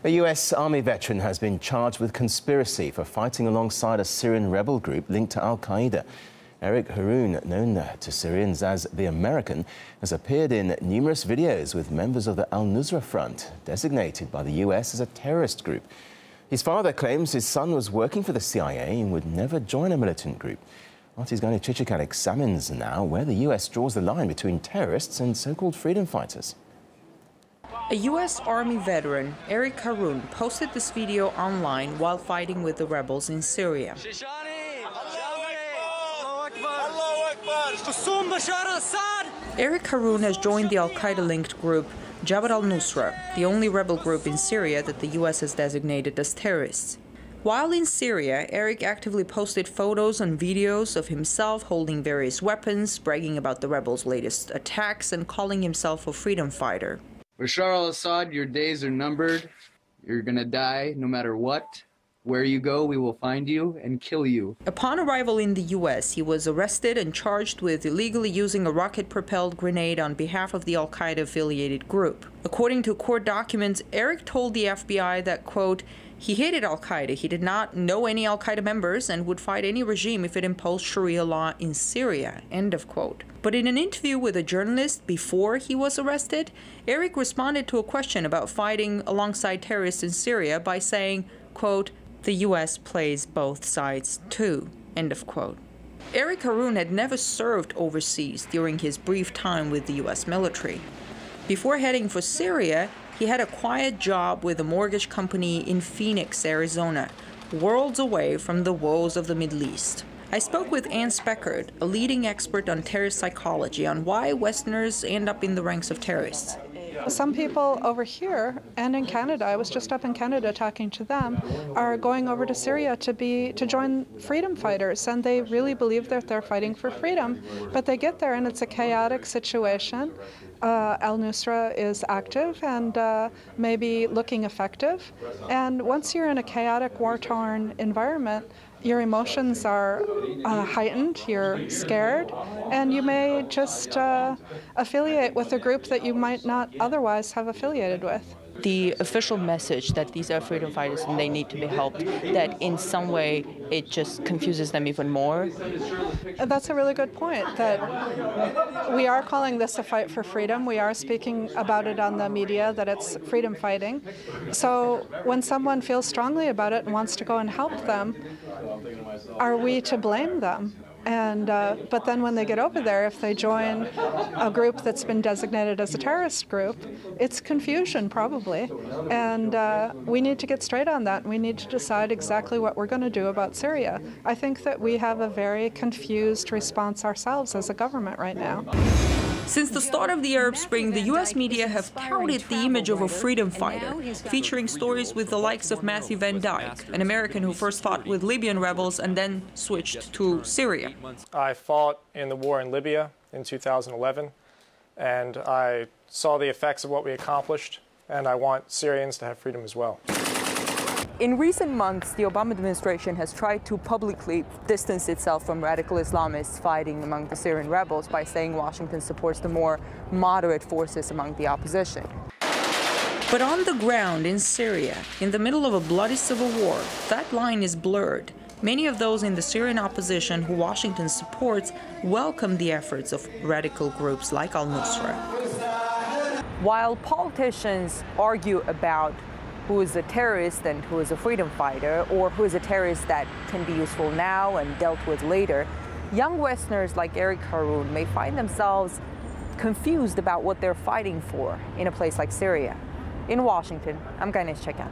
A US Army veteran has been charged with conspiracy for fighting alongside a Syrian rebel group linked to Al-Qaeda. Eric Harroun, known to Syrians as the American, has appeared in numerous videos with members of the Al-Nusra front, designated by the US as a terrorist group. His father claims his son was working for the CIA and would never join a militant group. Artist Gani Chichikal examines now where the US draws the line between terrorists and so-called freedom fighters. A U.S. Army veteran, Eric Harroun, posted this video online while fighting with the rebels in Syria. Eric Harroun has joined the Al-Qaeda-linked group Jabhat al-Nusra, the only rebel group in Syria that the U.S. has designated as terrorists. While in Syria, Eric actively posted photos and videos of himself holding various weapons, bragging about the rebels' latest attacks, and calling himself a freedom fighter. Bashar al-Assad, your days are numbered. You're gonna die no matter what. Where you go, we will find you and kill you. Upon arrival in the U.S., he was arrested and charged with illegally using a rocket-propelled grenade on behalf of the Al-Qaeda-affiliated group. According to court documents, Eric told the FBI that, quote, he hated Al-Qaeda, he did not know any Al-Qaeda members, and would fight any regime if it imposed Sharia law in Syria, end of quote. But in an interview with a journalist before he was arrested, Eric responded to a question about fighting alongside terrorists in Syria by saying, quote, the U.S. plays both sides too, end of quote. Eric Harroun had never served overseas during his brief time with the U.S. military. Before heading for Syria, he had a quiet job with a mortgage company in Phoenix, Arizona, worlds away from the woes of the Middle East. I spoke with Ann Speckert, a leading expert on terrorist psychology, on why Westerners end up in the ranks of terrorists. Some people over here and in Canada, I was just up in Canada talking to them, are going over to Syria to join freedom fighters, and they really believe that they're fighting for freedom. But they get there and it's a chaotic situation. Al-Nusra is active and maybe looking effective. And once you're in a chaotic, war-torn environment, your emotions are heightened, you're scared, and you may just affiliate with a group that you might not otherwise have affiliated with. The official message that these are freedom fighters and they need to be helped, that in some way it just confuses them even more? That's a really good point, that we are calling this a fight for freedom. We are speaking about it on the media, that it's freedom fighting. So when someone feels strongly about it and wants to go and help them, are we to blame them? And but then when they get over there, if they join a group that's been designated as a terrorist group, it's confusion probably. And we need to get straight on that. We need to decide exactly what we're going to do about Syria. I think that we have a very confused response ourselves as a government right now. Since the start of the Arab Spring, the U.S. media have touted the image of a freedom fighter, featuring stories with the likes of Matthew Van Dyke, an American who first fought with Libyan rebels and then switched to Syria. I fought in the war in Libya in 2011, and I saw the effects of what we accomplished, and I want Syrians to have freedom as well. In recent months, the Obama administration has tried to publicly distance itself from radical Islamists fighting among the Syrian rebels by saying Washington supports the more moderate forces among the opposition. But on the ground in Syria, in the middle of a bloody civil war, that line is blurred. Many of those in the Syrian opposition who Washington supports welcome the efforts of radical groups like al-Nusra. While politicians argue about who is a terrorist and who is a freedom fighter, or who is a terrorist that can be useful now and dealt with later, young Westerners like Eric Harroun may find themselves confused about what they're fighting for in a place like Syria. In Washington, I'm Gani Chichikal.